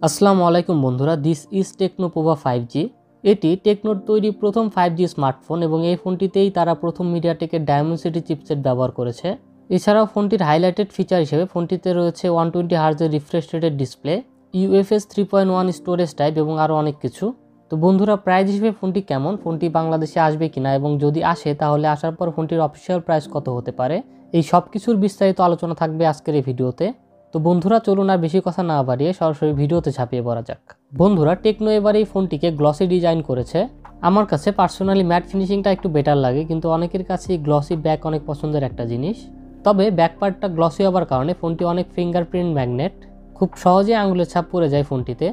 আসসালামু আলাইকুম বন্ধুরা, this is techno Pova 5G। এটি টেকনোর তৈরি প্রথম 5G স্মার্টফোন এবং এই ফোনটিতেই তারা প্রথম মিডিয়াটেকের ডায়মেনসিটি চিপসেট ব্যবহার করেছে। এছাড়াও ফোনটির হাইলাইটেড ফিচার হিসেবে ফোনটিতে রয়েছে 120 হার্জের রিফ্রেশ রেটের ডিসপ্লে, UFS 3.1 স্টোরেজ টাইপ এবং আরও অনেক কিছু। তো বন্ধুরা, প্রাইস হিসেবে ফোনটি কেমন, ফোনটি বাংলাদেশে আসবে কিনা এবং যদি আসে তাহলে আসার পর ফোনটির অফিসিয়াল প্রাইস কত হতে পারে, এই সব কিছুর বিস্তারিত আলোচনা থাকবে আজকের এই ভিডিওতে। তো বন্ধুরা, চলুন আর বেশি কথা না বাড়িয়ে সরাসরি ভিডিওতে ঝাঁপিয়ে পড়া যাক। বন্ধুরা, টেকনো এবার এই ফোনটিকে গ্লসি ডিজাইন করেছে। আমার কাছে পার্সোনালি ম্যাট ফিনিশিংটা একটু বেটার লাগে, কিন্তু অনেকের কাছে গ্লসি ব্যাক অনেক পছন্দের একটা জিনিস। তবে ব্যাক পার্টটা গ্লসি হওয়ার কারণে ফোনটি অনেক ফিঙ্গারপ্রিন্ট ম্যাগনেট, খুব সহজে আঙুলের ছাপ পড়ে যায় ফোনটিতে,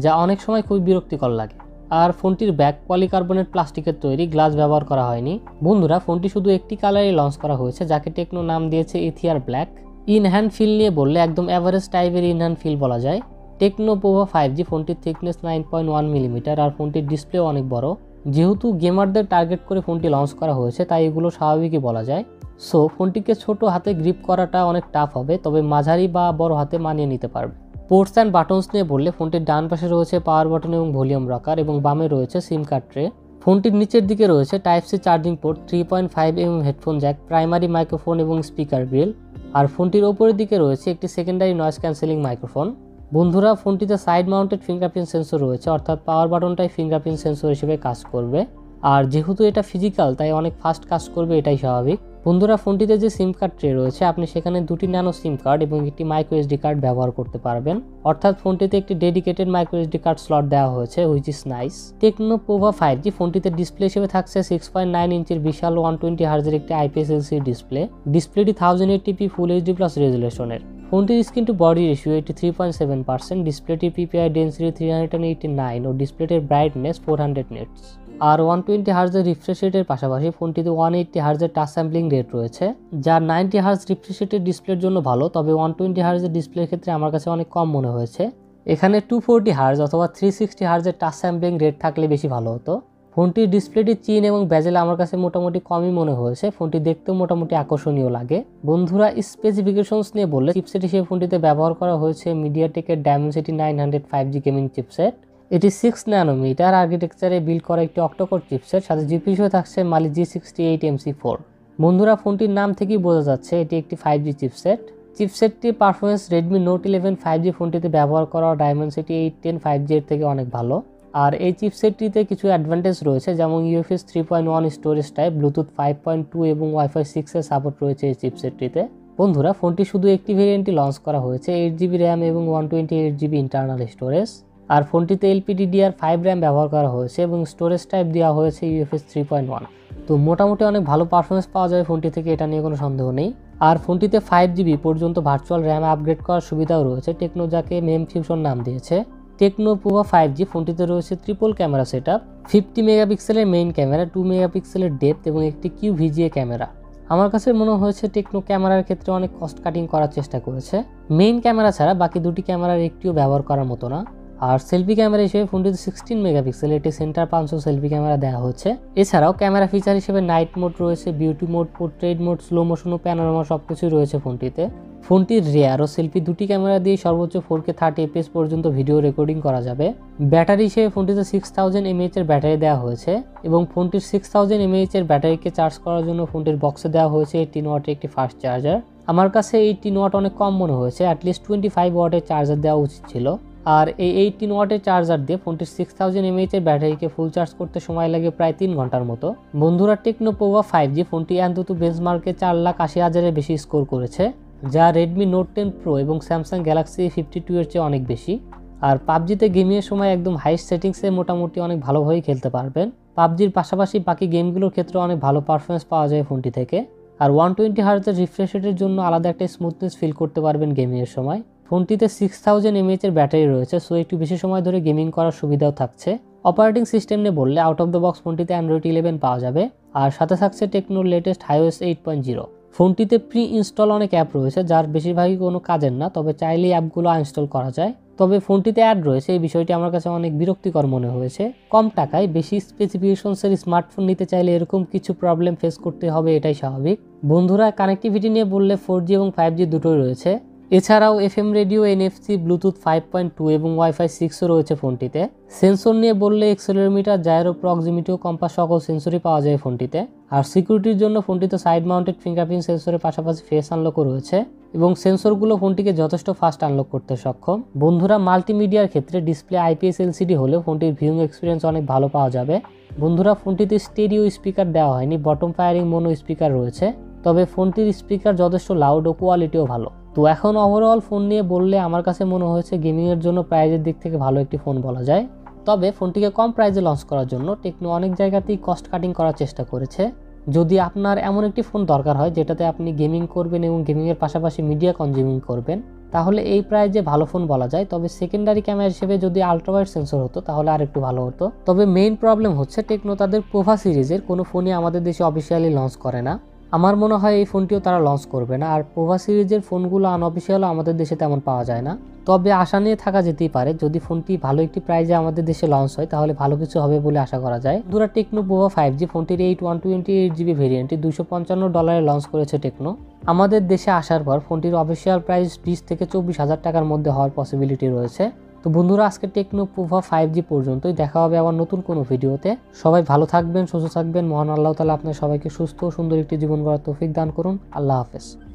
যা অনেক সময় খুবই বিরক্তিকর লাগে। আর ফোনটির ব্যাক পলিকার্বনেট প্লাস্টিকের তৈরি, গ্লাস ব্যবহার করা হয়নি। বন্ধুরা, ফোনটি শুধু একটি কালারে লঞ্চ করা হয়েছে, যাকে টেকনো নাম দিয়েছে ইথিয়ার ব্ল্যাক। ইন হ্যান্ড ফিল নিয়ে বললে একদম অ্যাভারেজ টাইপের ইন হ্যান্ড ফিল বলা যায়। টেকনো পোভা 5G ফোনটির থিকনেস 9.1 মিলিমিটার আর ফোনটির ডিসপ্লেও অনেক বড়। যেহেতু গেমারদের টার্গেট করে ফোনটি লঞ্চ করা হয়েছে, তাই এগুলো স্বাভাবিকই বলা যায়। সো ফোনটিকে ছোট হাতে গ্রিপ করাটা অনেক টাফ হবে, তবে মাঝারি বা বড় হাতে মানিয়ে নিতে পারবে। পোর্টস অ্যান্ড বাটনস নিয়ে বললে ফোনটির ডান পাশে রয়েছে পাওয়ার বাটন এবং ভলিউম রকার এবং বামে রয়েছে সিম কার্ড ট্রে। ফোনটির নিচের দিকে রয়েছে type C charging port, 3.5 headphone jack, primary microphone এবং স্পিকার গ্রিল। আর ফোনটির ওপরের দিকে রয়েছে একটি সেকেন্ডারি নয়েজ ক্যান্সেলিং মাইক্রোফোন। বন্ধুরা, ফোনটিতে সাইড মাউন্টেড ফিঙ্গারপ্রিন্ট সেন্সর রয়েছে, অর্থাৎ পাওয়ার বাটনটাই ফিঙ্গারপ্রিন্ট সেন্সর হিসেবে কাজ করবে। আর যেহেতু এটা ফিজিক্যাল, তাই অনেক ফাস্ট কাজ করবে, এটাই স্বাভাবিক। বন্ধুরা, ফোনটিতে যে সিম কার্ড ট্রে রয়েছে, আপনি সেখানে দুটি ন্যানো সিম কার্ড এবং একটি মাইক্রো এসডি কার্ড ব্যবহার করতে পারবেন। অর্থাৎ ফোনটিতে একটি dedicated micro SD card slot দেওয়া হয়েছে, which is nice. Tecno Pova 5G ফোনটিতে ডিসপ্লে হিসেবে থাকছে 6.9 ইঞ্চির বিশাল 120 হার্জের একটি IPS LCD ডিসপ্লে। ডিসপ্লেটি 1080p ফুল এইচডি প্লাস রেজুলেশনের। ফোনটির স্ক্রিন টু বডি রেশিও 83.7%, ডিসপ্লেটির PPI ডেন্সিটি 389 ও ডিসপ্লেটির ব্রাইটনেস 400 নিটস। আর 120 হার্জের রিফ্রেশ রেটের পাশাপাশি ফোনটিতে 180 হার্জের টাচ স্যাম্পলিং রেট রয়েছে, যা 90 হার্জ রিফ্রেশ রেটের ডিসপ্লের জন্য ভালো, তবে 120 হার্জের ডিসপ্লের ক্ষেত্রে আমার কাছে অনেক কম মনে হয়েছে। এখানে 240 হার্জ অথবা 360 হার্জের টাচ স্যাম্পলিং রেট থাকলে বেশি ভালো হতো। ফোনটির ডিসপ্লেটি চিন এবং বেজেল আমার কাছে মোটামুটি কমই মনে হয়েছে, ফোনটি দেখতেও মোটামুটি আকর্ষণীয় লাগে। বন্ধুরা, স্পেসিফিকেশনস নিয়ে বললে চিপসেট হিসেবে ফোনটিতে ব্যবহার করা হয়েছে মিডিয়াটেকের ডায়মেনসিটি 900 5G গেমিং চিপসেট। এটি 6 ন্যানোমিটার আর্কিটেকচারে বিল্ড করা একটি অক্টোকোর চিপসেট, সাথে জিপি হিসেবে থাকছে মালি G68MC4। বন্ধুরা, ফোনটির নাম থেকেই বোঝা যাচ্ছে এটি একটি 5G চিপসেট। চিপসেটটির পারফরমেন্স রেডমি নোট 11 5G ফোনটিতে ব্যবহার করা ডায়মেনসিটি 810 5G এর থেকে অনেক ভালো। আর এই চিপসেটটিতে কিছু অ্যাডভান্টেজ রয়েছে, যেমন UFS 3.1 স্টোরেজ টাইপ, ব্লুটুথ 5.2 এবং ওয়াইফাই 6 এর সাপোর্ট রয়েছে এই চিপসেটটিতে। বন্ধুরা, ফোনটি শুধু একটি ভেরিয়েন্টই লঞ্চ করা হয়েছে, 8GB র্যাম এবং 128GB ইন্টারনাল স্টোরেজ। আর ফোনটিতে LPDDR5 র্যাম ব্যবহার করা হয়েছে এবং স্টোরেজ টাইপ দেওয়া হয়েছে UFS 3.1। তো মোটামুটি অনেক ভালো পারফরমেন্স পাওয়া যায় ফোনটি থেকে, এটা নিয়ে কোনো সন্দেহ নেই। আর ফোনটিতে 5GB পর্যন্ত ভার্চুয়াল র্যাম আপগ্রেড করার সুবিধাও রয়েছে, টেকনো যাকে মেম ফিউশন নাম দিয়েছে। টেকনো পোভা 5G ফোনটিতে রয়েছে ট্রিপল ক্যামেরা সেটআপ, 50 মেগাপিক্সেলের মেইন ক্যামেরা, 2 মেগাপিক্সেলের ডেপথ এবং একটি QVGA ক্যামেরা। আমার কাছে মনে হয়েছে টেকনো ক্যামেরার ক্ষেত্রে অনেক কস্ট কাটিং করার চেষ্টা করেছে। মেইন ক্যামেরা ছাড়া বাকি দুটি ক্যামেরার একটিও ব্যবহার করার মতো না। আর সেলফি ক্যামেরা হিসেবে ফোনটিতে 16 মেগাপিক্সেল একটি সেন্টার পাঞ্চো সেলফি ক্যামেরা দেওয়া হচ্ছে। এছাড়াও ক্যামেরা ফিচার হিসেবে নাইট মোড রয়েছে, beauty mode, portrait mode, slow motion ও প্যানোরামা সবকিছুই রয়েছে ফোনটিতে। ফোনটির রিয়ার ও সেলফি দুটি ক্যামেরা দিয়ে সর্বোচ্চ 4K 30 fps পর্যন্ত ভিডিও রেকর্ডিং করা যাবে। ব্যাটারি হিসেবে ফোনটিতে 6000 mAh এর ব্যাটারি দেওয়া হয়েছে এবং ফোনটির 6000 mAh এর ব্যাটারিকে চার্জ করার জন্য ফোনটির বক্সে দেওয়া হয়েছে 18 ওয়াটের একটি ফাস্ট চার্জার। আমার কাছে 18 ওয়াট অনেক কম মনে হয়েছে, অ্যাটলিস্ট 25 ওয়াটের চার্জার দেওয়া উচিত ছিল। আর এই 18 ওয়াটের চার্জার দিয়ে ফোনটির 6000 mAh এর ব্যাটারিকে ফুল চার্জ করতে সময় লাগে প্রায় 3 ঘন্টার মতো। বন্ধুরা, টেকনো পোভা 5G ফোনটি অন্তত বেঞ্চমার্কে 4,80,000-এর বেশি স্কোর করেছে, যা রেডমি নোট 10 প্রো এবং স্যামসাং গ্যালাক্সি 52 এর চেয়ে অনেক বেশি। আর পাবজিতে গেমিংয়ের সময় একদম হাইস্ট সেটিংসে মোটামুটি অনেক ভালোভাবেই খেলতে পারবেন। পাবজির পাশাপাশি বাকি গেমগুলোর ক্ষেত্রে অনেক ভালো পারফরমেন্স পাওয়া যায় ফোনটি থেকে। আর 120 হার্জের রিফ্রেশ রেটের জন্য আলাদা একটা স্মুথনেস ফিল করতে পারবেন গেমিংয়ের সময়। ফোনটিতে 6000 mAh এর ব্যাটারি রয়েছে, সো একটু বেশি সময় ধরে গেমিং করার সুবিধাও থাকছে। অপারেটিং সিস্টেম নিয়ে বললে আউট অফ দ্য বক্স ফোনটিতে অ্যান্ড্রয়েড 11 পাওয়া যাবে, আর সাথে থাকছে টেকনোর লেটেস্ট iOS 8.0। ফোনটিতে প্রি ইনস্টল অনেক অ্যাপ রয়েছে, যার বেশিরভাগই কোনো কাজের না, তবে চাইলেই অ্যাপগুলো আনইনস্টল করা যায়। তবে ফোনটিতে অ্যাড রয়েছে, এই বিষয়টি আমার কাছে অনেক বিরক্তিকর মনে হয়েছে। কম টাকায় বেশি স্পেসিফিকেশনসের স্মার্টফোন নিতে চাইলে এরকম কিছু প্রবলেম ফেস করতে হবে, এটাই স্বাভাবিক। বন্ধুরা, কানেক্টিভিটি নিয়ে বললে 4G এবং 5G দুটোই রয়েছে। এছাড়াও এফএম রেডিও, এনএফসি, ব্লুটুথ 5.2 এবং ওয়াইফাই 6ও রয়েছে ফোনটিতে। সেন্সর নিয়ে বললে অ্যাক্সেলেরোমিটার, জাইরো, প্রক্সিমিটি ও কম্পাস সকল সেন্সরই পাওয়া যায় ফোনটিতে। আর সিকিউরিটির জন্য ফোনটিতে সাইড মাউন্টেড ফিঙ্গারপ্রিন্ট সেন্সরের পাশাপাশি ফেস আনলকও রয়েছে এবং সেন্সরগুলো ফোনটিকে যথেষ্ট ফাস্ট আনলক করতে সক্ষম। বন্ধুরা, মাল্টিমিডিয়ার ক্ষেত্রে ডিসপ্লে আইপিএস এলসিডি হলেও ফোনটির ভিউইং এক্সপিরিয়েন্স অনেক ভালো পাওয়া যাবে। বন্ধুরা, ফোনটিতে স্টেরিও স্পিকার দেওয়া হয়নি, বটম ফায়ারিং মোনো স্পিকার রয়েছে, তবে ফোনটির স্পিকার যথেষ্ট লাউড ও কোয়ালিটিও ভালো। তো এখন ওভারঅল ফোন নিয়ে বললে আমার কাছে মনে হয়েছে গেমিংয়ের জন্য প্রাইজের দিক থেকে ভালো একটি ফোন বলা যায়। তবে ফোনটিকে কম প্রাইজে লঞ্চ করার জন্য টেকনো অনেক জায়গাতেই কস্ট কাটিং করার চেষ্টা করেছে। যদি আপনার এমন একটি ফোন দরকার হয় যেটাতে আপনি গেমিং করবেন এবং গেমিংয়ের পাশাপাশি মিডিয়া কনজিউমিং করবেন, তাহলে এই প্রাইজে ভালো ফোন বলা যায়। তবে সেকেন্ডারি ক্যামেরা হিসেবে যদি আলট্রাওয়াইড সেন্সর হতো তাহলে আরেকটু ভালো হতো। তবে মেইন প্রবলেম হচ্ছে টেকনো তাদের পোভা সিরিজের কোনো ফোনই আমাদের দেশে অফিসিয়ালি লঞ্চ করে না। আমার মনে হয় এই ফোনটিও তারা লঞ্চ করবে না। আর পোভা সিরিজের ফোনগুলো আনঅফিসিয়ালও আমাদের দেশে তেমন পাওয়া যায় না। তবে আশা নিয়ে থাকা যেতেই পারে, যদি ফোনটি ভালো একটি প্রাইজে আমাদের দেশে লঞ্চ হয় তাহলে ভালো কিছু হবে বলে আশা করা যায়। দুরা টেকনো পোভা 5G ফোনটির 128GB ভেরিয়েন্টটি $255 লঞ্চ করেছে টেকনো। আমাদের দেশে আসার পর ফোনটির অফিসিয়াল প্রাইস 20 থেকে 24,000 টাকার মধ্যে হওয়ার পসিবিলিটি রয়েছে। তো বন্ধুরা, আজকে টেকনো পোভা 5G পর্যন্তই। দেখা হবে আবার নতুন কোনো ভিডিওতে। সবাই ভালো থাকবেন, সুস্থ থাকবেন। মহান আল্লাহ তাআলা আপনার সবাইকে সুস্থ ও সুন্দর একটি জীবন গড়ার তৌফিক দান করুন। আল্লাহ হাফেজ।